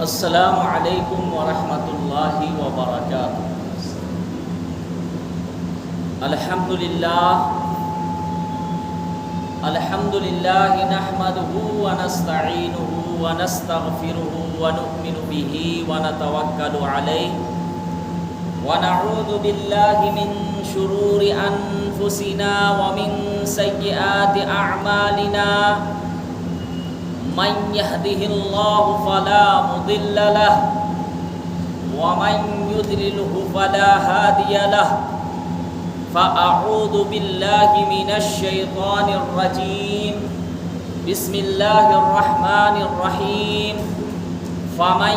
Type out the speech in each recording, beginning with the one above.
السلام علیکم ورحمۃ اللہ وبرکاتہ۔ الحمد للہ نحمدہ ونستعینہ ونستغفرہ ونؤمن بہ ونتوکل علیہ ونعوذ باللہ من شرور انفسنا ومن سیئات اعمالنا من يهده الله فلا مضل له ومن يضلله فلا هادي له فأعوذ بالله من الشيطان الرجيم بسم الله الرحمن الرحيم فمن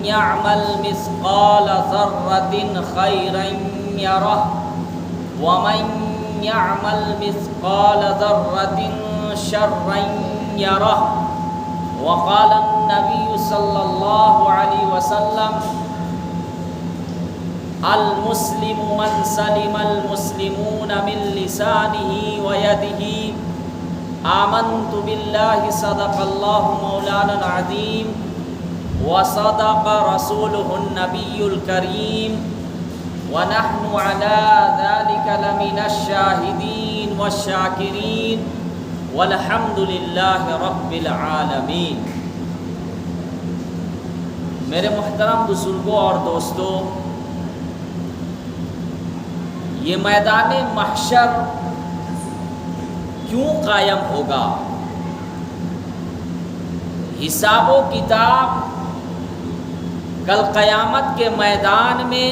يعمل مثقال ذرة خيرا يره ومن يعمل مثقال ذرة شرا يره وقال النبي صلى الله عليه وسلم المسلم من سلم المسلمون من لسانه ويده آمنت بالله صدق الله مولانا العظيم وصدق رسوله النبي الكريم ونحن على ذلك لمن الشاهدين والشاكرين والحمد للہ رب العالمین۔ میرے محترم بزرگوں اور دوستوں، یہ میدان محشر کیوں قائم ہوگا؟ حساب و کتاب کل قیامت کے میدان میں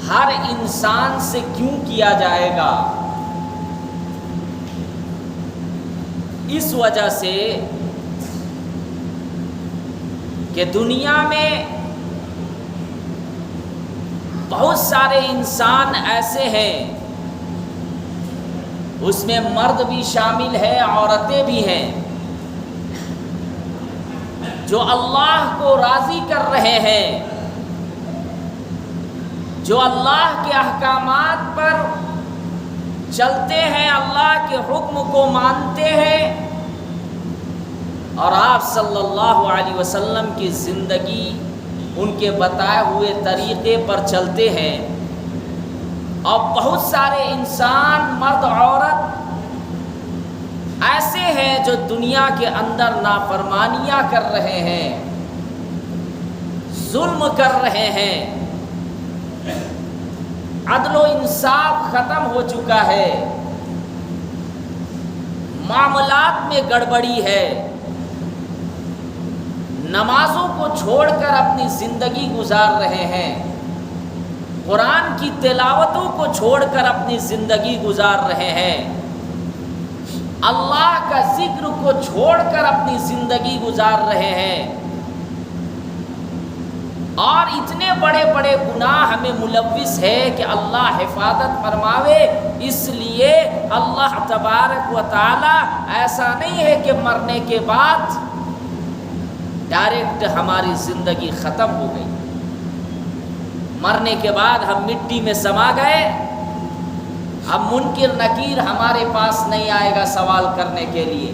ہر انسان سے کیوں کیا جائے گا؟ اس وجہ سے کہ دنیا میں بہت سارے انسان ایسے ہیں، اس میں مرد بھی شامل ہے، عورتیں بھی ہیں، جو اللہ کو راضی کر رہے ہیں، جو اللہ کے احکامات پر چلتے ہیں، اللہ کے حکم کو مانتے ہیں اور آپ صلی اللہ علیہ وسلم کی زندگی ان کے بتائے ہوئے طریقے پر چلتے ہیں۔ اور بہت سارے انسان، مرد عورت ایسے ہیں جو دنیا کے اندر نافرمانیاں کر رہے ہیں، ظلم کر رہے ہیں، عدل و انصاف ختم ہو چکا ہے، معاملات میں گڑبڑی ہے، نمازوں کو چھوڑ کر اپنی زندگی گزار رہے ہیں، قرآن کی تلاوتوں کو چھوڑ کر اپنی زندگی گزار رہے ہیں، اللہ کا ذکر کو چھوڑ کر اپنی زندگی گزار رہے ہیں، اور اتنے بڑے بڑے گناہ ہمیں ملوث ہے کہ اللہ حفاظت فرماوے۔ اس لیے اللہ تبارک و تعالی ایسا نہیں ہے کہ مرنے کے بعد ڈائریکٹ ہماری زندگی ختم ہو گئی، مرنے کے بعد ہم مٹی میں سما گئے، اب منکر نکیر ہمارے پاس نہیں آئے گا سوال کرنے کے لیے،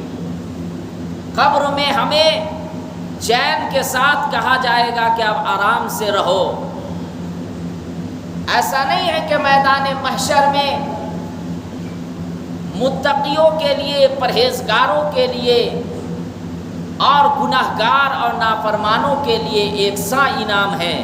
قبر میں ہمیں چین کے ساتھ کہا جائے گا کہ اب آرام سے رہو۔ ایسا نہیں ہے کہ میدان محشر میں متقیوں کے لیے، پرہیزگاروں کے لیے اور گناہگار اور نافرمانوں کے لیے یکساں انعام ہے،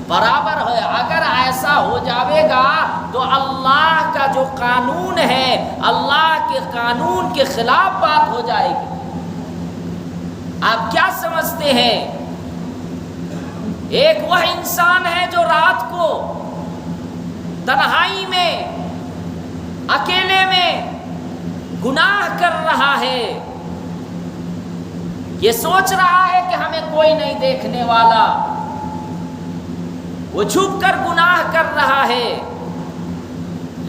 برابر ہے۔ اگر ایسا ہو جاوے گا تو اللہ کا جو قانون ہے، اللہ کے قانون کے خلاف بات ہو جائے گی۔ آپ کیا سمجھتے ہیں؟ ایک وہ انسان ہے جو رات کو تنہائی میں، اکیلے میں گناہ کر رہا ہے، یہ سوچ رہا ہے کہ ہمیں کوئی نہیں دیکھنے والا، وہ چھپ کر گناہ کر رہا ہے،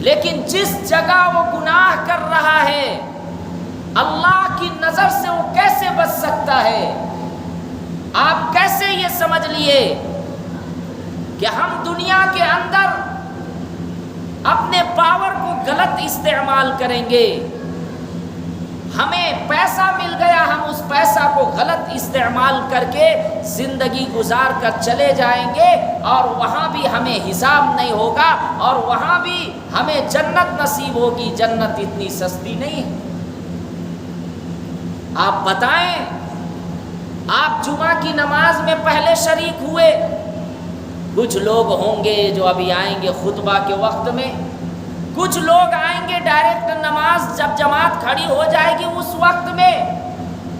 لیکن جس جگہ وہ گناہ کر رہا ہے اللہ کی نظر سے وہ کیسے بچ سکتا ہے؟ آپ کیسے یہ سمجھ لیے کہ ہم دنیا کے اندر اپنے پاور کو غلط استعمال کریں گے. ہمیں پیسہ مل گیا، ہم اس پیسہ کو غلط استعمال کر کے زندگی گزار کر چلے جائیں گے، اور وہاں بھی ہمیں حساب نہیں ہوگا، اور وہاں بھی ہمیں جنت نصیب ہوگی. جنت اتنی سستی نہیں ہے. آپ بتائیں، آپ جمعہ کی نماز میں پہلے شریک ہوئے، کچھ لوگ ہوں گے جو ابھی آئیں گے خطبہ کے وقت میں، کچھ لوگ آئیں گے ڈائریکٹ نماز جب جماعت کھڑی ہو جائے گی اس وقت میں.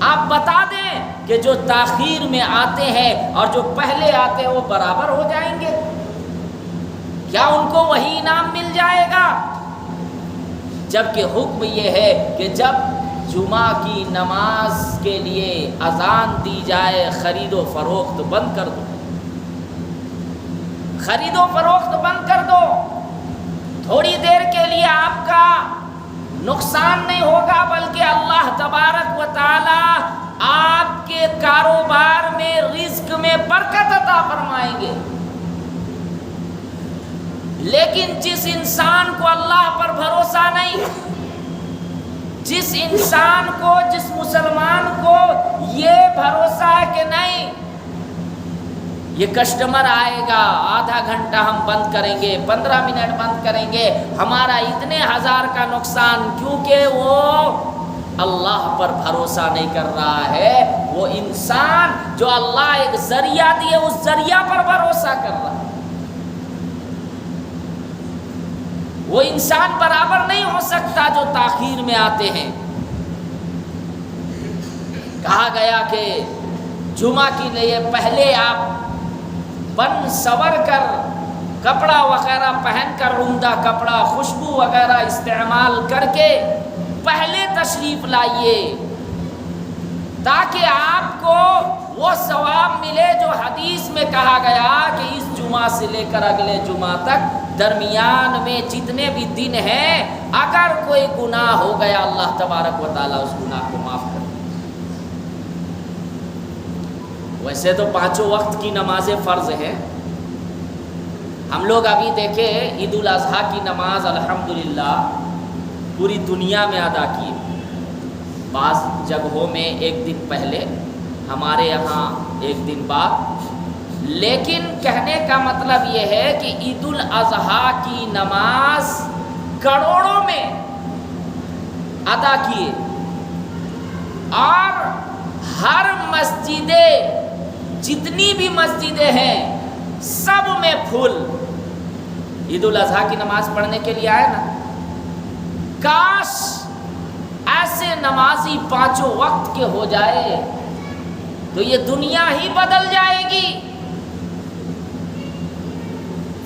آپ بتا دیں کہ جو تاخیر میں آتے ہیں اور جو پہلے آتے ہیں وہ برابر ہو جائیں گے؟ کیا ان کو وہی انعام مل جائے گا؟ جبکہ حکم یہ ہے کہ جب جمعہ کی نماز کے لیے اذان دی جائے، خرید و فروخت بند کر دو، خرید و فروخت بند کر دو. تھوڑی دیر کے لیے آپ کا نقصان نہیں ہوگا، بلکہ اللہ تبارک و تعالی آپ کے کاروبار میں، رزق میں برکت عطا فرمائیں گے. لیکن جس انسان کو اللہ پر بھروسہ نہیں، جس انسان کو، جس مسلمان کو یہ بھروسہ ہے کہ نہیں یہ کسٹمر آئے گا، آدھا گھنٹہ ہم بند کریں گے، 15 منٹ بند کریں گے، ہمارا اتنے ہزار کا نقصان، کیونکہ وہ اللہ پر بھروسہ نہیں کر رہا ہے. وہ انسان جو اللہ ایک ذریعہ دیے اس ذریعہ پر بھروسہ کر رہا ہے. وہ انسان برابر نہیں ہو سکتا جو تاخیر میں آتے ہیں. کہا گیا کہ جمعہ کے لیے پہلے آپ بن سور کر، کپڑا وغیرہ پہن کر، عمدہ کپڑا، خوشبو وغیرہ استعمال کر کے پہلے تشریف لائیے، تاکہ آپ کو وہ ثواب ملے جو حدیث میں کہا گیا کہ اس جمعہ سے لے کر اگلے جمعہ تک درمیان میں جتنے بھی دن ہیں، اگر کوئی گناہ ہو گیا اللہ تبارک و تعالیٰ اس گناہ کو معاف کر. ویسے تو 5 وقت کی نمازیں فرض ہیں. ہم لوگ ابھی دیکھیں عید الاضحیٰ کی نماز الحمدللہ پوری دنیا میں ادا کی. بعض جگہوں میں ایک دن پہلے، ہمارے یہاں ایک دن بعد. لیکن کہنے کا مطلب یہ ہے کہ عید الاضحیٰ کی نماز کروڑوں میں ادا کیے، اور ہر مسجدیں، جتنی بھی مسجدیں ہیں سب میں پھول عید الاضحیٰ کی نماز پڑھنے کے لیے آئے نا. کاش ایسے نمازی 5 وقت کے ہو جائے تو یہ دنیا ہی بدل جائے گی.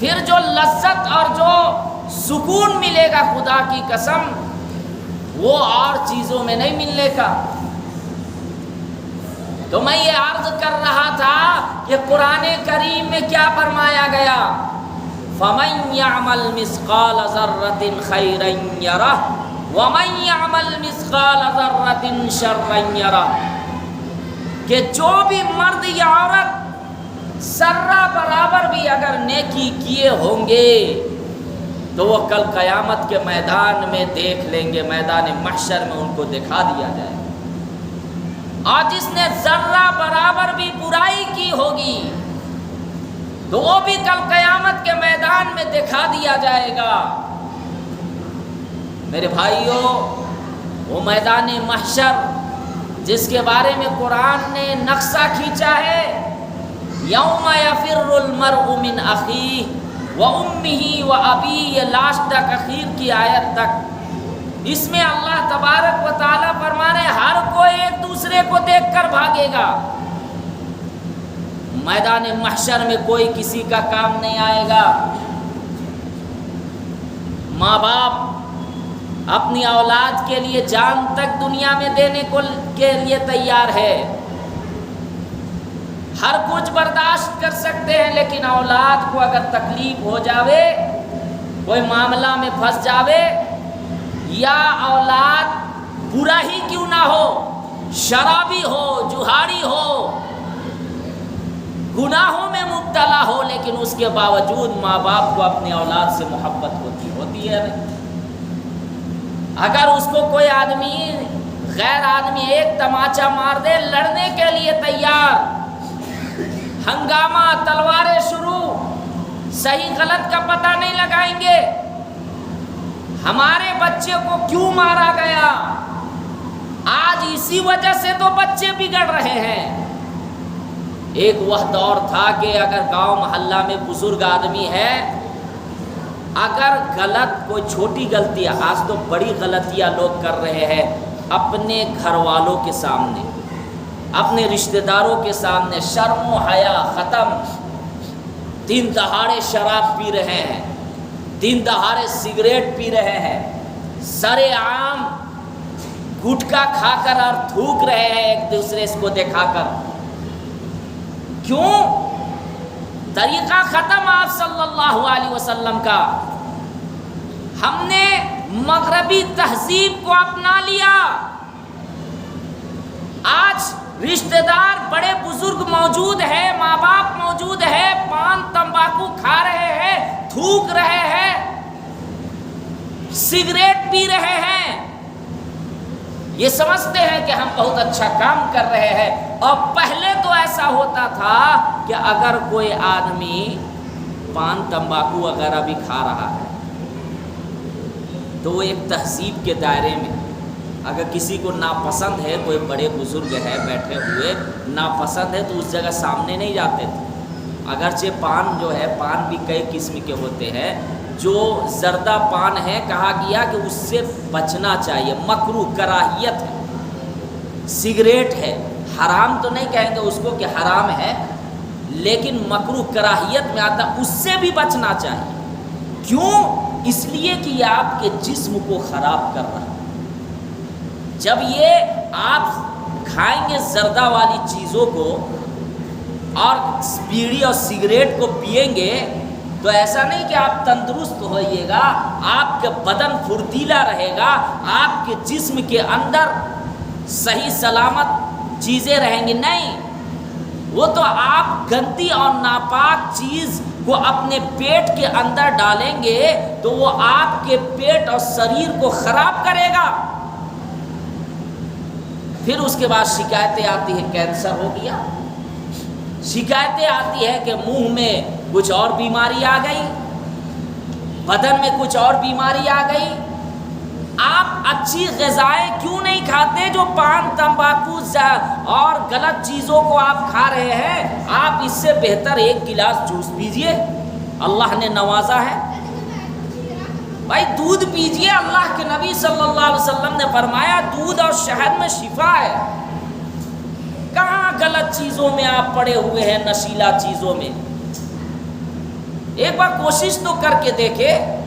پھر جو لذت اور جو سکون ملے گا خدا کی قسم وہ اور چیزوں میں نہیں ملنے کا. تو میں یہ عرض کر رہا تھا کہ قرآن کریم میں کیا فرمایا گیا؟ فَمَن يَعْمَلْ مِثْقَالَ ذَرَّةٍ خَيْرًا يَرَهُ وَمَن يَعْمَلْ مِثْقَالَ ذَرَّةٍ شَرًّا يَرَهُ. کہ جو بھی مرد یا عورت ذرہ برابر بھی اگر نیکی کیے ہوں گے تو وہ کل قیامت کے میدان میں دیکھ لیں گے، میدان محشر میں ان کو دکھا دیا جائے. اور جس نے ذرہ برابر بھی برائی کی ہوگی تو وہ بھی کل قیامت کے میدان میں دکھا دیا جائے گا. میرے بھائیوں، وہ میدان محشر جس کے بارے میں قرآن نے نقشہ کھینچا ہے، یوم یفر المرء من اخیہ وامہ وابیہ، یہ لاسٹ تک، اخیر کی آیت تک، اس میں اللہ تبارک و تعالیٰ فرما رہے ہر کوئی ایک دوسرے کو دیکھ کر بھاگے گا. میدان محشر میں کوئی کسی کا کام نہیں آئے گا. ماں باپ اپنی اولاد کے لیے جان تک دنیا میں دینے کے لیے تیار ہے، ہر کچھ برداشت کر سکتے ہیں، لیکن اولاد کو اگر تکلیف ہو جاوے، کوئی معاملہ میں پھنس جاوے، یا اولاد برا ہی کیوں نہ ہو، شرابی ہو، جوہاری ہو، گناہوں میں مبتلا ہو، لیکن اس کے باوجود ماں باپ کو اپنی اولاد سے محبت ہوتی ہے. اگر اس کو کوئی آدمی غیر آدمی ایک تماچا مار دے لڑنے کے لیے تیار، ہنگامہ، تلواریں شروع، صحیح غلط کا پتہ نہیں لگائیں گے۔ ہمارے بچے کو کیوں مارا گیا؟ آج اسی وجہ سے تو بچے بگڑ رہے ہیں۔ ایک وہ دور تھا کہ اگر گاؤں محلہ میں بزرگ آدمی ہے، اگر غلط کوئی چھوٹی غلطی، آج تو بڑی غلطیاں لوگ کر رہے ہیں، اپنے گھر والوں کے سامنے، اپنے رشتہ داروں کے سامنے شرم و حیا ختم، دن دہاڑے شراب پی رہے ہیں، دن دہاڑے سگریٹ پی رہے ہیں، سرے عام گٹکا کھا کر اور تھوک رہے ہیں ایک دوسرے کو دکھا کر۔ کیوں؟ طریقہ ختم آپ صلی اللہ علیہ وسلم کا۔ ہم نے مغربی تہذیب کو اپنا لیا۔ آج رشتہ دار بڑے بزرگ موجود ہیں، ماں باپ موجود ہیں، پان تمباکو کھا رہے ہیں، تھوک رہے ہیں، سگریٹ پی رہے ہیں، یہ سمجھتے ہیں کہ ہم بہت اچھا کام کر رہے ہیں۔ اور پہلے تو ایسا ہوتا تھا کہ اگر کوئی آدمی پان تمباکو وغیرہ بھی کھا رہا ہے تو وہ ایک تہذیب کے دائرے میں، اگر کسی کو ناپسند ہے، کوئی بڑے بزرگ ہے بیٹھے ہوئے ناپسند ہے تو اس جگہ سامنے نہیں جاتے تھے۔ اگرچہ پان جو ہے، پان بھی کئی قسم کے ہوتے ہیں، جو زردہ پان ہے کہا گیا کہ اس سے بچنا چاہیے، مکروہ، کراہیت ہے۔ سگریٹ ہے، حرام تو نہیں کہیں گے اس کو کہ حرام ہے، لیکن مکروہ کراہیت میں آتا، اس سے بھی بچنا چاہیے۔ کیوں؟ اس لیے کہ یہ آپ کے جسم کو خراب کر رہا ہے۔ جب یہ آپ کھائیں گے زردہ والی چیزوں کو اور بیڑی اور سگریٹ کو پیئیں گے تو ایسا نہیں کہ آپ تندرست ہوئیے گا، آپ کا بدن پھرتیلا رہے گا، آپ کے جسم کے اندر صحیح سلامت چیزیں رہیں گی، نہیں، وہ تو آپ گندی اور ناپاک چیز کو اپنے پیٹ کے اندر ڈالیں گے تو وہ آپ کے پیٹ اور شریر کو خراب کرے گا۔ پھر اس کے بعد شکایتیں آتی ہیں، کینسر ہو گیا، شکایتیں آتی ہے کہ منہ میں کچھ اور بیماری آ گئی، بدن میں کچھ اور بیماری آ گئی۔ آپ اچھی غذائیں کیوں نہیں کھاتے؟ جو پان تمباکو اور غلط چیزوں کو آپ کھا رہے ہیں، آپ اس سے بہتر ایک گلاس جوس پیجئے، اللہ نے نوازا ہے۔ بھائی دودھ پیجئے، اللہ کے نبی صلی اللہ علیہ وسلم نے فرمایا دودھ اور شہد میں شفا ہے۔ کہاں غلط چیزوں میں آپ پڑے ہوئے ہیں، نشیلا چیزوں میں؟ ایک بار کوشش تو کر کے دیکھے۔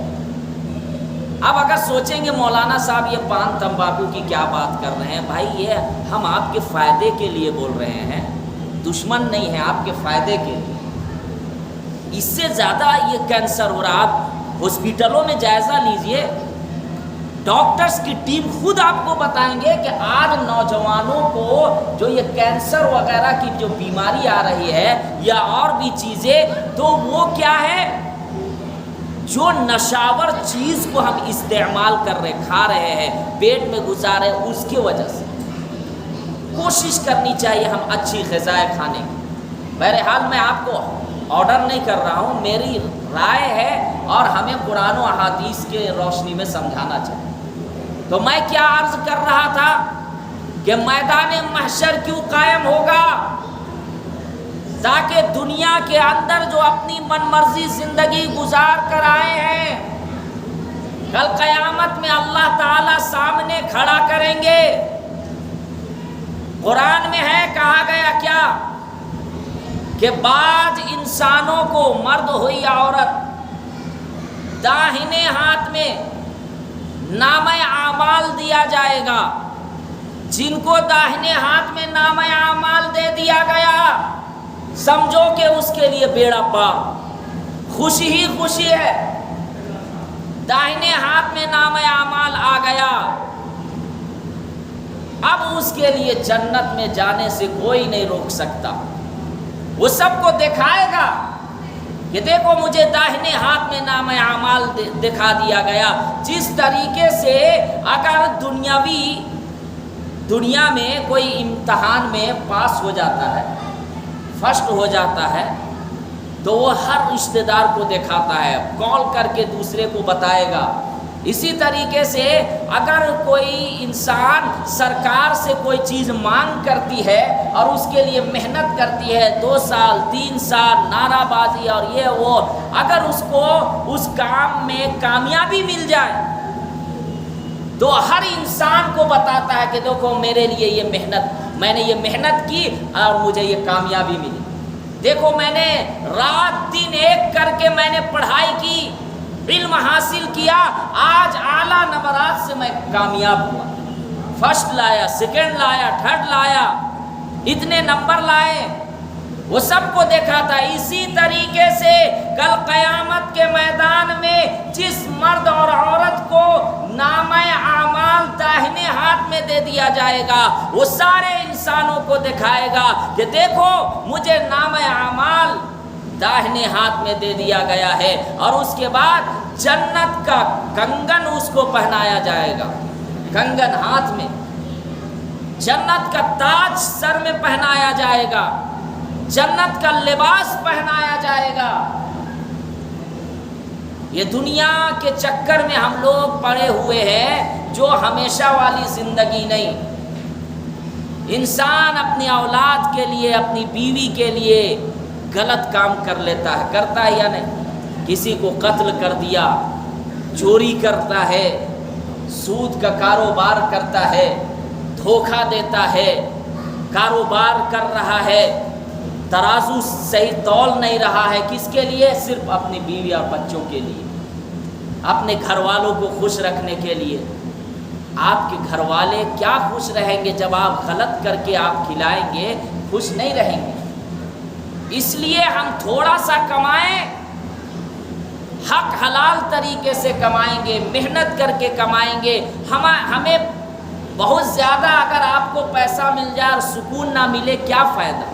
اب اگر سوچیں گے مولانا صاحب یہ پان تمباکو کی کیا بات کر رہے ہیں، بھائی یہ ہم آپ کے فائدے کے لیے بول رہے ہیں، دشمن نہیں ہے، آپ کے فائدے کے لیے۔ اس سے زیادہ یہ کینسر ہو رہا۔ آپ ہاسپٹلوں میں جائزہ لیجئے، ڈاکٹرز کی ٹیم خود آپ کو بتائیں گے کہ آج نوجوانوں کو جو یہ کینسر وغیرہ کی جو بیماری آ رہی ہے یا اور بھی چیزیں، تو وہ کیا ہے؟ جو نشاور چیز کو ہم استعمال کر رہے، کھا رہے ہیں، پیٹ میں گزار رہے ہیں، اس کی وجہ سے کوشش کرنی چاہیے ہم اچھی غذائیں کھانے کی۔ بہرحال میں آپ کو آرڈر نہیں کر رہا ہوں، میری رائے ہے اور ہمیں قرآن و احادیث کے روشنی میں سمجھانا چاہیے۔ تو میں کیا عرض کر رہا تھا کہ میدان محشر کیوں قائم ہوگا؟ تاکہ دنیا کے اندر جو اپنی من مرضی زندگی گزار کر آئے ہیں، کل قیامت میں اللہ تعالیٰ سامنے کھڑا کریں گے۔ قرآن میں ہے، کہا گیا کیا کہ بعض انسانوں کو، مرد ہو یا عورت، داہنے ہاتھ میں نامہ اعمال دیا جائے گا۔ جن کو داہنے ہاتھ میں نامہ اعمال دے دیا گیا، سمجھو کہ اس کے لیے بیڑا پار، خوشی ہی خوشی ہے۔ داہنے ہاتھ میں نامہ اعمال آ گیا، اب اس کے لیے جنت میں جانے سے کوئی نہیں روک سکتا۔ وہ سب کو دکھائے گا کہ دیکھو مجھے داہنے ہاتھ میں نام اعمال دکھا دیا گیا. جس طریقے سے اگر دنیا میں کوئی امتحان میں پاس ہو جاتا ہے، فرسٹ ہو جاتا ہے، تو وہ ہر رشتہ دار کو دکھاتا ہے، کال کر کے دوسرے کو بتائے گا. اسی طریقے سے اگر کوئی انسان سرکار سے کوئی چیز مانگ کرتی ہے اور اس کے لیے محنت کرتی ہے، 2 سال 3 سال نعرہ بازی اور یہ وہ، اگر اس کو اس کام میں کامیابی مل جائے تو ہر انسان کو بتاتا ہے کہ دیکھو میرے لیے یہ محنت، میں نے یہ محنت کی اور مجھے یہ کامیابی ملی. دیکھو میں نے رات دن ایک کر کے میں نے پڑھائی کی، علم حاصل کیا، آج اعلیٰ نمبرات سے میں کامیاب ہوا، فرسٹ لایا، سیکنڈ لایا، تھرڈ لایا، اتنے نمبر لائے، وہ سب کو دیکھا تھا. اسی طریقے سے کل قیامت کے میدان میں جس مرد اور عورت کو نامہ اعمال داہنے ہاتھ میں دے دیا جائے گا، وہ سارے انسانوں کو دکھائے گا کہ دیکھو مجھے نامہ اعمال داہنے ہاتھ میں دے دیا گیا ہے. اور اس کے بعد جنت کا کنگن اس کو پہنایا جائے گا، کنگن ہاتھ میں، جنت کا تاج سر میں پہنایا جائے گا، جنت کا لباس پہنایا جائے گا. یہ دنیا کے چکر میں ہم لوگ پڑے ہوئے ہیں جو ہمیشہ والی زندگی نہیں. انسان اپنی اولاد کے لیے، اپنی بیوی کے لیے غلط کام کر لیتا ہے، کرتا ہے یا نہیں؟ کسی کو قتل کر دیا، چوری کرتا ہے، سود کا کاروبار کرتا ہے، دھوکہ دیتا ہے، کاروبار کر رہا ہے، ترازو صحیح تول نہیں رہا ہے. کس کے لیے؟ صرف اپنی بیوی اور بچوں کے لیے، اپنے گھر والوں کو خوش رکھنے کے لیے. آپ کے گھر والے کیا خوش رہیں گے جب آپ غلط کر کے آپ کھلائیں گے؟ خوش نہیں رہیں گے. اس لیے ہم تھوڑا سا کمائیں، حق حلال طریقے سے کمائیں گے، محنت کر کے کمائیں گے. ہمیں بہت زیادہ اگر آپ کو پیسہ مل جائے اور سکون نہ ملے، کیا فائدہ؟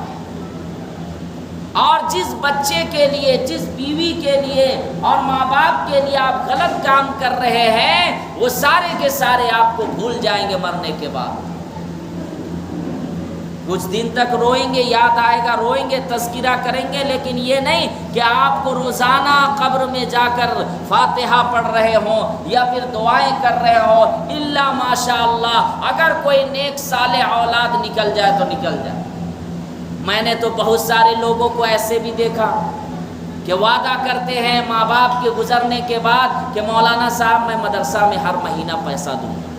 اور جس بچے کے لیے، جس بیوی کے لیے اور ماں باپ کے لیے آپ غلط کام کر رہے ہیں، وہ سارے کے سارے آپ کو بھول جائیں گے مرنے کے بعد. کچھ دن تک روئیں گے، یاد آئے گا، روئیں گے، تذکرہ کریں گے، لیکن یہ نہیں کہ آپ کو روزانہ قبر میں جا کر فاتحہ پڑھ رہے ہوں یا پھر دعائیں کر رہے ہوں. الا ماشاء اللہ اگر کوئی نیک صالح اولاد نکل جائے تو نکل جائے. میں نے تو بہت سارے لوگوں کو ایسے بھی دیکھا کہ وعدہ کرتے ہیں ماں باپ کے گزرنے کے بعد کہ مولانا صاحب میں مدرسہ میں ہر مہینہ پیسہ دوں گا،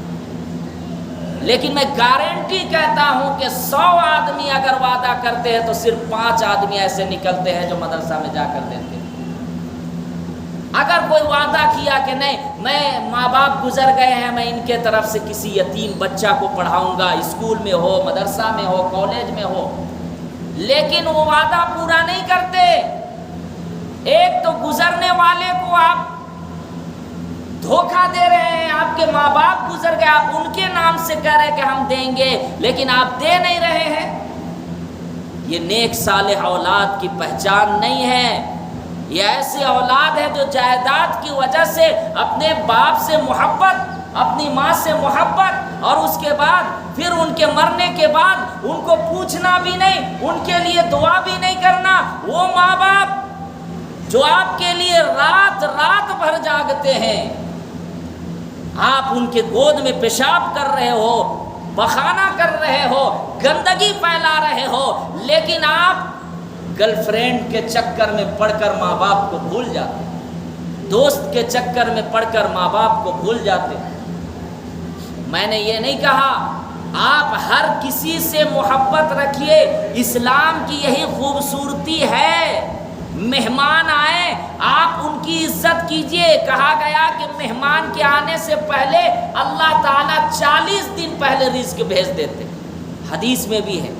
لیکن میں گارنٹی کہتا ہوں کہ 100 آدمی اگر وعدہ کرتے ہیں تو صرف 5 آدمی ایسے نکلتے ہیں جو مدرسہ میں جا کر دیتے ہیں. اگر کوئی وعدہ کیا کہ نہیں میں ماں باپ گزر گئے ہیں، میں ان کے طرف سے کسی یتیم بچہ کو پڑھاؤں گا، اسکول میں ہو، مدرسہ میں ہو، کالج میں ہو، لیکن وہ وعدہ پورا نہیں کرتے. ایک تو گزرنے والے کو آپ دھوکہ دے رہے ہیں، آپ کے ماں باپ گزر گئے، آپ ان کے نام سے کہہ رہے ہیں کہ ہم دیں گے، لیکن آپ دے نہیں رہے ہیں. یہ نیک صالح اولاد کی پہچان نہیں ہے. یہ ایسی اولاد ہے جو جائیداد کی وجہ سے اپنے باپ سے محبت، اپنی ماں سے محبت، اور اس کے بعد پھر ان کے مرنے کے بعد ان کو پوچھنا بھی نہیں، ان کے لیے دعا بھی نہیں کرنا. وہ ماں باپ جو آپ کے لیے رات رات بھر جاگتے ہیں، آپ ان کے گود میں پیشاب کر رہے ہو، پخانہ کر رہے ہو، گندگی پھیلا رہے ہو، لیکن آپ گرل فرینڈ کے چکر میں پڑھ کر ماں باپ کو بھول جاتے، دوست کے چکر میں پڑھ کر ماں باپ کو بھول جاتے. میں نے یہ نہیں کہا آپ ہر کسی سے محبت رکھیے، اسلام کی یہی خوبصورتی ہے. مہمان آئے آپ ان کی عزت کیجئے. کہا گیا کہ مہمان کے آنے سے پہلے اللہ تعالیٰ 40 دن پہلے رزق بھیج دیتے. حدیث میں بھی ہے،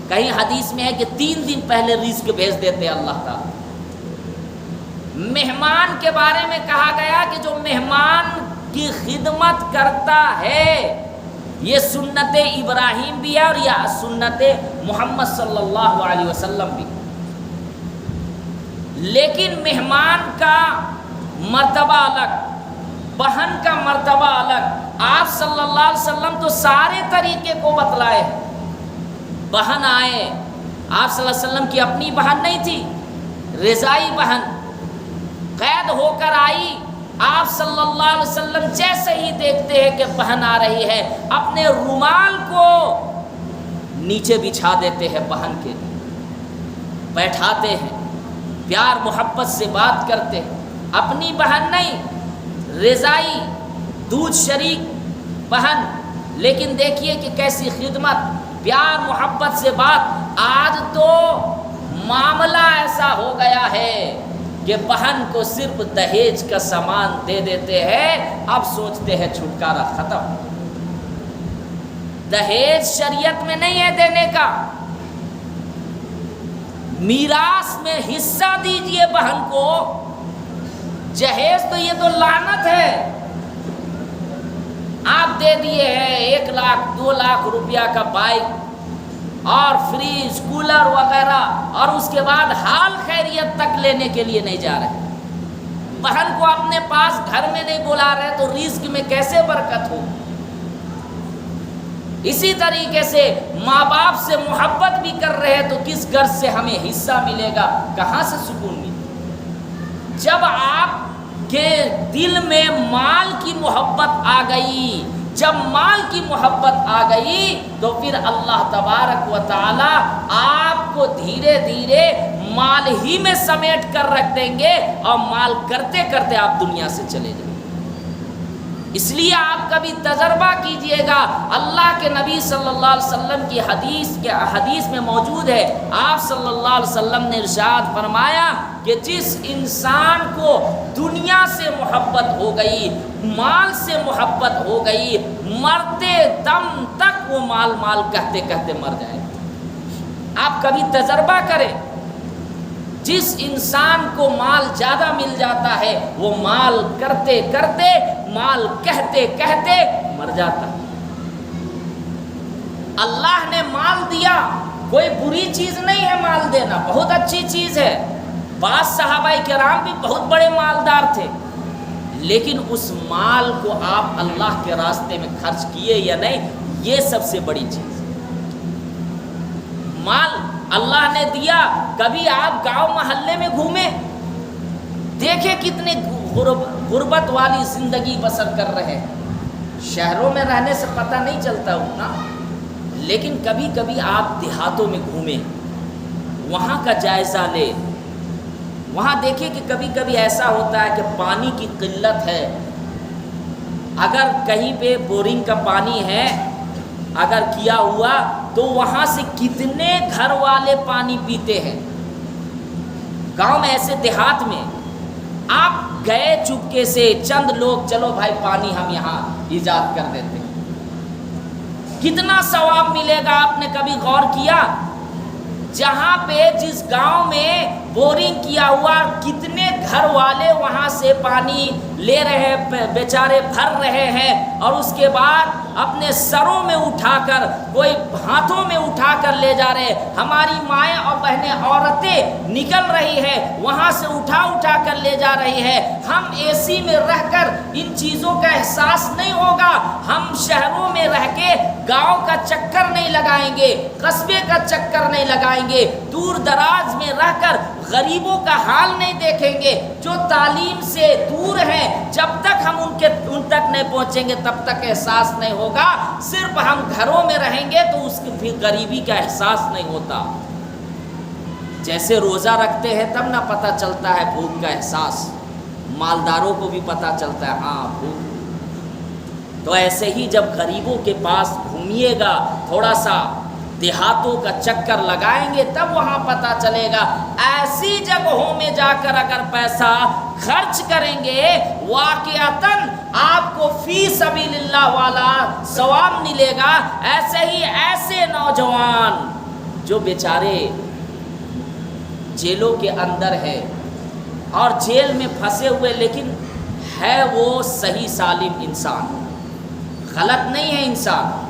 کہیں حدیث میں ہے کہ 3 دن پہلے رزق بھیج دیتے اللہ تعالیٰ. مہمان کے بارے میں کہا گیا کہ جو مہمان کی خدمت کرتا ہے، یہ سنت ابراہیم بھی ہے اور یہ سنت محمد صلی اللہ علیہ وسلم بھی. لیکن مہمان کا مرتبہ الگ، بہن کا مرتبہ الگ۔ آپ صلی اللہ علیہ وسلم تو سارے طریقے کو بتلائے۔ بہن آئے، آپ صلی اللہ علیہ وسلم کی اپنی بہن نہیں تھی، رضائی بہن قید ہو کر آئی۔ آپ صلی اللہ علیہ وسلم جیسے ہی دیکھتے ہیں کہ بہن آ رہی ہے، اپنے رومال کو نیچے بچھا دیتے ہیں، بہن کے لیے بیٹھاتے ہیں، پیار محبت سے بات کرتے ہیں۔ اپنی بہن نہیں، رضائی دودھ شریک بہن، لیکن دیکھیے کہ کیسی خدمت، پیار محبت سے بات۔ آج تو معاملہ ایسا ہو گیا ہے کہ بہن کو صرف دہیج کا سامان دے دیتے ہیں، اب سوچتے ہیں چھٹکارا ختم۔ دہیج شریعت میں نہیں ہے دینے کا، میراث میں حصہ دیجئے بہن کو۔ جہیز تو یہ تو لعنت ہے۔ آپ دے دیے ہیں 1 لاکھ 2 لاکھ روپیہ کا بائک اور فریج کولر وغیرہ، اور اس کے بعد حال خیریت تک لینے کے لیے نہیں جا رہے، بہن کو اپنے پاس گھر میں نہیں بلا رہے، تو رزق میں کیسے برکت ہو؟ اسی طریقے سے ماں باپ سے محبت بھی کر رہے تو کس غرض سے ہمیں حصہ ملے گا، کہاں سے سکون ملے؟ جب آپ کے دل میں مال کی محبت آ گئی، جب مال کی محبت آ گئی تو پھر اللہ تبارک و تعالی آپ کو دھیرے دھیرے مال ہی میں سمیٹ کر رکھ دیں گے، اور مال کرتے کرتے آپ دنیا سے چلے جائیں۔ اس لیے آپ کبھی تجربہ کیجئے گا، اللہ کے نبی صلی اللہ علیہ وسلم کی حدیث میں موجود ہے، آپ صلی اللہ علیہ وسلم نے ارشاد فرمایا کہ جس انسان کو دنیا سے محبت ہو گئی، مال سے محبت ہو گئی، مرتے دم تک وہ مال مال کہتے کہتے مر جائے۔ آپ کبھی تجربہ کریں، جس انسان کو مال زیادہ مل جاتا ہے وہ مال کرتے کرتے، مال کہتے کہتے مر جاتا۔ اللہ نے مال دیا، کوئی بری چیز نہیں ہے، مال دینا بہت اچھی چیز ہے۔ بعض صحابہ کرام بھی بہت بڑے مالدار تھے، لیکن اس مال کو آپ اللہ کے راستے میں خرچ کیے یا نہیں، یہ سب سے بڑی چیز۔ مال اللہ نے دیا، کبھی آپ گاؤں محلے میں گھومیں، دیکھیں کتنے غربت والی زندگی بسر کر رہے ہیں۔ شہروں میں رہنے سے پتہ نہیں چلتا اتنا، لیکن کبھی کبھی آپ دیہاتوں میں گھومیں، وہاں کا جائزہ لیں، وہاں دیکھیں کہ کبھی کبھی ایسا ہوتا ہے کہ پانی کی قلت ہے۔ اگر کہیں پہ بورنگ کا پانی ہے اگر کیا ہوا تو وہاں سے کتنے گھر والے پانی پیتے ہیں۔ گاؤں میں ایسے دیہات میں آپ گئے چپکے سے، چند لوگ، چلو بھائی پانی ہم یہاں ایجاد کر دیتے ہیں، کتنا ثواب ملے گا؟ آپ نے کبھی غور کیا؟ جہاں پہ جس گاؤں میں بورنگ کیا ہوا، کتنے گھر والے وہاں سے پانی لے رہے ہیں، بیچارے بھر رہے ہیں، اور اس کے بعد اپنے سروں میں اٹھا کر، کوئی ہاتھوں میں اٹھا کر لے جا رہے ہیں۔ ہماری مائیں اور بہنیں، عورتیں نکل رہی ہے، وہاں سے اٹھا اٹھا کر لے جا رہی ہے۔ ہم اے سی میں رہ کر ان چیزوں کا احساس نہیں ہوگا، ہم شہروں میں رہ کے گاؤں کا چکر نہیں لگائیں گے، قصبے کا چکر نہیں لگائیں گے، دور دراز میں رہ کر غریبوں کا حال نہیں دیکھیں گے، جو تعلیم سے دور ہیں، جب تک ہم ان تک نہیں پہنچیں گے تب تک احساس نہیں ہوگا۔ صرف ہم گھروں میں رہیں گے تو اس کی بھی غریبی کا احساس نہیں ہوتا۔ جیسے روزہ رکھتے ہیں تب نہ پتہ چلتا ہے بھوک کا احساس، مالداروں کو بھی پتہ چلتا ہے ہاں بھوک۔ تو ایسے ہی جب غریبوں کے پاس گھومیے گا، تھوڑا سا دیہاتوں کا چکر لگائیں گے، تب وہاں پتہ چلے گا۔ ایسی جگہوں میں جا کر اگر پیسہ خرچ کریں گے، واقعتاً آپ کو فی سبیل اللہ والا ثواب ملے گا۔ ایسے ہی ایسے نوجوان جو بیچارے جیلوں کے اندر ہے اور جیل میں پھنسے ہوئے، لیکن ہے وہ صحیح سالم انسان، غلط نہیں ہے انسان،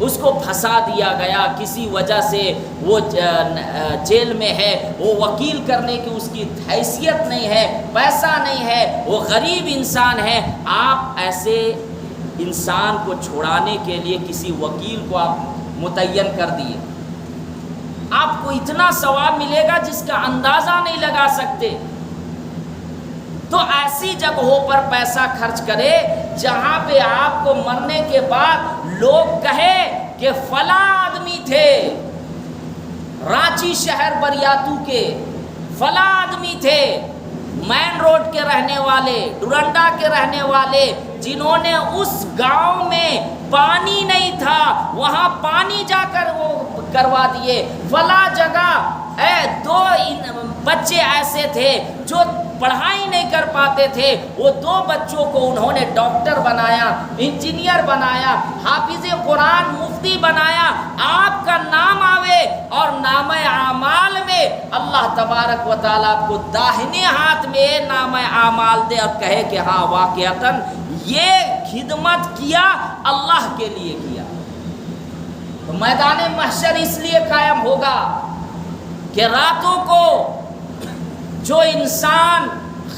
اس کو پھنسا دیا گیا، کسی وجہ سے وہ جیل میں ہے، وہ وکیل کرنے کی اس کی حیثیت نہیں ہے، پیسہ نہیں ہے، وہ غریب انسان ہے، آپ ایسے انسان کو چھڑانے کے لیے کسی وکیل کو آپ متعین کر دیے، آپ کو اتنا ثواب ملے گا جس کا اندازہ نہیں لگا سکتے۔ تو ایسی جگہوں پر پیسہ خرچ کرے جہاں پہ آپ کو مرنے کے بعد لوگ کہے کہ فلاں آدمی تھے، رانچی شہر بریاتو کے فلاں آدمی تھے، مین روڈ کے رہنے والے، ڈورنڈا کے رہنے والے، جنہوں نے اس گاؤں میں پانی نہیں تھا وہاں پانی جا کر وہ کروا دیے، فلاں جگہ دو بچے ایسے تھے جو پڑھائی نہیں کر پاتے تھے، وہ 2 بچوں کو انہوں نے ڈاکٹر بنایا، انجینئر بنایا، حافظ قرآن مفتی بنایا۔ آپ کا نام آوے اور نامہ اعمال میں اللہ تبارک و تعالیٰ کو داہنے ہاتھ میں نامہ اعمال دے اور کہے کہ ہاں واقعتاً یہ خدمت کیا، اللہ کے لیے کیا۔ تو میدان محشر اس لیے قائم ہوگا کہ راتوں کو جو انسان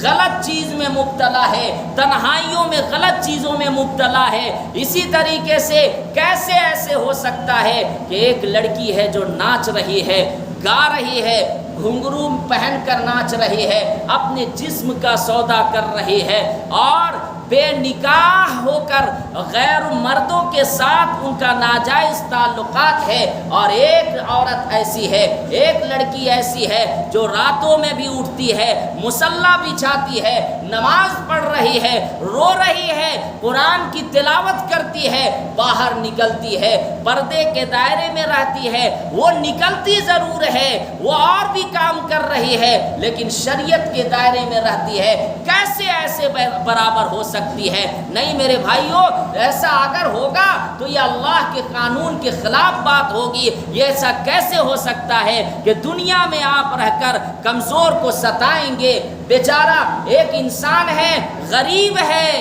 غلط چیز میں مبتلا ہے، تنہائیوں میں غلط چیزوں میں مبتلا ہے، اسی طریقے سے کیسے ایسے ہو سکتا ہے کہ ایک لڑکی ہے جو ناچ رہی ہے، گا رہی ہے، گھنگرو پہن کر ناچ رہی ہے، اپنے جسم کا سودا کر رہی ہے اور بے نکاح ہو کر غیر مردوں کے ساتھ ان کا ناجائز تعلقات ہے، اور ایک عورت ایسی ہے، ایک لڑکی ایسی ہے جو راتوں میں بھی اٹھتی ہے، مصلی بچھاتی ہے، نماز پڑھ رہی ہے، رو رہی ہے، قرآن کی تلاوت کرتی ہے، باہر نکلتی ہے، پردے کے دائرے میں رہتی ہے، وہ نکلتی ضرور ہے، وہ اور بھی کام کر رہی ہے لیکن شریعت کے دائرے میں رہتی ہے، کیسے ایسے برابر ہو سکتی ہے؟ نہیں میرے بھائیوں، ایسا اگر ہوگا تو یہ اللہ کے قانون کے خلاف بات ہوگی۔ یہ ایسا کیسے ہو سکتا ہے کہ دنیا میں آپ رہ کر کمزور کو ستائیں گے؟ بیچارہ ایک انسان ہے، غریب ہے،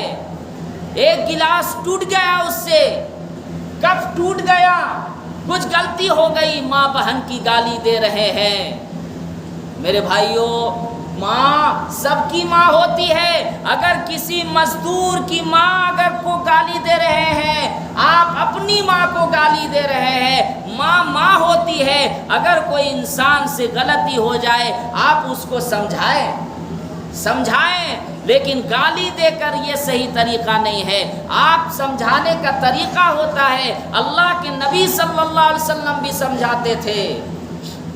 ایک گلاس ٹوٹ گیا، اس سے کپ ٹوٹ گیا، کچھ غلطی ہو گئی، ماں بہن کی گالی دے رہے ہیں۔ میرے بھائیوں، ماں سب کی ماں ہوتی ہے، اگر کسی مزدور کی ماں اگر کو گالی دے رہے ہیں، آپ اپنی ماں کو گالی دے رہے ہیں، ماں ماں ہوتی ہے۔ اگر کوئی انسان سے غلطی ہو جائے آپ اس کو سمجھائیں، لیکن گالی دے کر یہ صحیح طریقہ نہیں ہے۔ آپ سمجھانے کا طریقہ ہوتا ہے، اللہ کے نبی صلی اللہ علیہ وسلم بھی سمجھاتے تھے،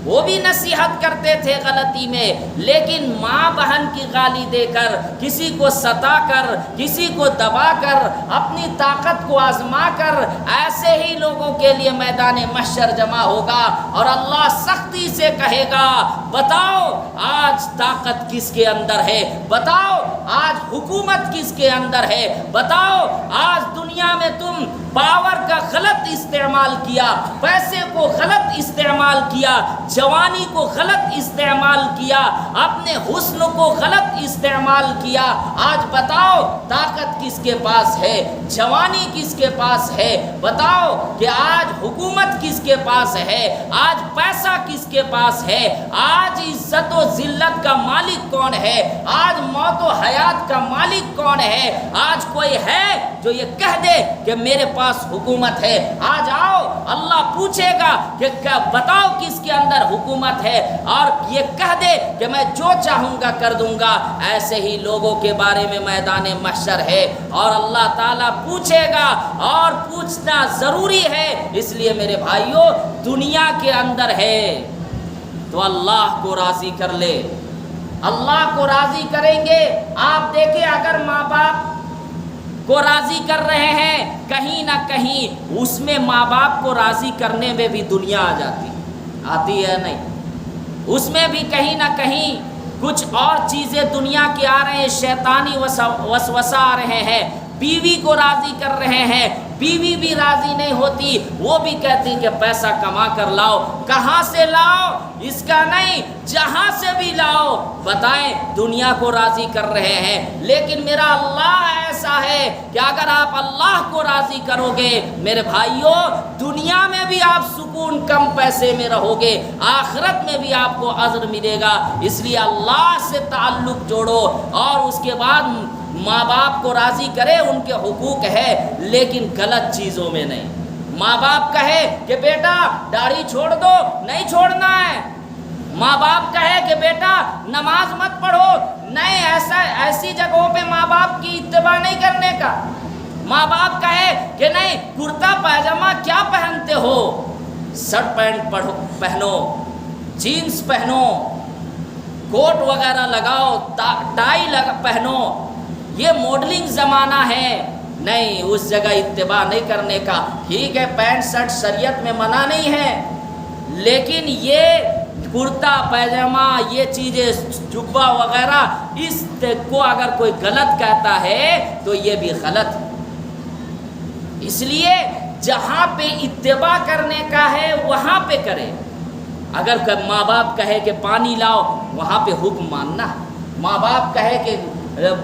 وہ بھی نصیحت کرتے تھے غلطی میں، لیکن ماں بہن کی گالی دے کر، کسی کو ستا کر، کسی کو دبا کر، اپنی طاقت کو آزما کر، ایسے ہی لوگوں کے لیے میدان محشر جمع ہوگا اور اللہ سختی سے کہے گا، بتاؤ آج طاقت کس کے اندر ہے، بتاؤ آج حکومت کس کے اندر ہے، بتاؤ آج دنیا میں تم پاور کا غلط استعمال کیا، پیسے کو غلط استعمال کیا، جوانی کو غلط استعمال کیا، اپنے حسن کو غلط استعمال کیا، آج بتاؤ طاقت کس کے پاس ہے، جوانی کس کے پاس ہے، بتاؤ کہ آج حکومت کس کے پاس ہے، آج پیسہ کس کے پاس ہے، آج عزت و ذلت کا مالک کون ہے، آج موت و حیات کا مالک کون ہے؟ آج کوئی ہے جو یہ کہہ دے کہ میرے پاس حکومت ہے؟ آج آؤ، اللہ پوچھے گا کہ بتاؤ کس کے اندر حکومت ہے، اور یہ کہہ دے کہ میں جو چاہوں گا کر دوں گا۔ ایسے ہی لوگوں کے بارے میں میدان محشر ہے اور اللہ تعالیٰ پوچھے گا، اور پوچھنا ضروری ہے۔ اس لیے میرے بھائیوں، دنیا کے اندر ہے تو اللہ کو راضی کر لے، اللہ کو راضی کریں گے۔ آپ دیکھیں، اگر ماں باپ کو راضی کر رہے ہیں، کہیں نہ کہیں اس میں ماں باپ کو راضی کرنے میں بھی دنیا آتی ہے نہیں، اس میں بھی کہیں نہ کہیں کچھ اور چیزیں دنیا کی آ رہے ہیں، شیطانی وسوسہ آ رہے ہیں۔ بیوی کو راضی کر رہے ہیں، بیوی بھی راضی نہیں ہوتی، وہ بھی کہتی کہ پیسہ کما کر لاؤ۔ کہاں سے لاؤ اس کا نہیں، جہاں سے بھی لاؤ، بتائیں دنیا کو راضی کر رہے ہیں۔ لیکن میرا اللہ ایسا ہے کہ اگر آپ اللہ کو راضی کرو گے میرے بھائیوں، دنیا میں بھی آپ سکون کم پیسے میں رہو گے، آخرت میں بھی آپ کو اجر ملے گا۔ اس لیے اللہ سے تعلق جوڑو، اور اس کے بعد ماں باپ کو راضی کرے، ان کے حقوق ہے لیکن غلط چیزوں میں نہیں۔ ماں باپ کہے کہ بیٹا داڑھی چھوڑ دو، نہیں چھوڑنا ہے۔ ماں باپ کہے کہ بیٹا نماز مت پڑھو، نہیں، ایسی جگہوں پہ ماں باپ کی اتباع نہیں کرنے کا۔ ماں باپ کہے کہ نہیں، کرتا پائجامہ کیا پہنتے ہو، شرٹ پینٹ پہنو، جینس پہنو، کوٹ وغیرہ لگاؤ، ٹائی پہنو، یہ ماڈلنگ زمانہ ہے، نہیں، اس جگہ اتباع نہیں کرنے کا۔ ٹھیک ہے، پینٹ شرٹ شریعت میں منع نہیں ہے، لیکن یہ کرتا پائجامہ، یہ چیزیں جبہ وغیرہ، اس کو اگر کوئی غلط کہتا ہے تو یہ بھی غلط ہے۔ اس لیے جہاں پہ اتباع کرنے کا ہے وہاں پہ کرے۔ اگر ماں باپ کہے کہ پانی لاؤ، وہاں پہ حکم ماننا۔ ماں باپ کہے کہ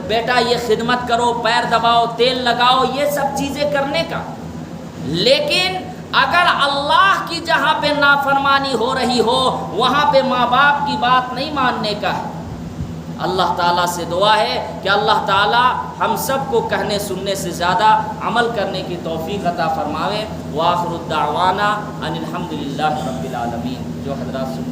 بیٹا یہ خدمت کرو، پیر دباؤ، تیل لگاؤ، یہ سب چیزیں کرنے کا۔ لیکن اگر اللہ کی جہاں پہ نافرمانی ہو رہی ہو وہاں پہ ماں باپ کی بات نہیں ماننے کا ہے۔ اللہ تعالیٰ سے دعا ہے کہ اللہ تعالیٰ ہم سب کو کہنے سننے سے زیادہ عمل کرنے کی توفیق عطا فرماوے۔ وآخر الدعوانا ان الحمدللہ رب العالمین۔ جو حضرات سن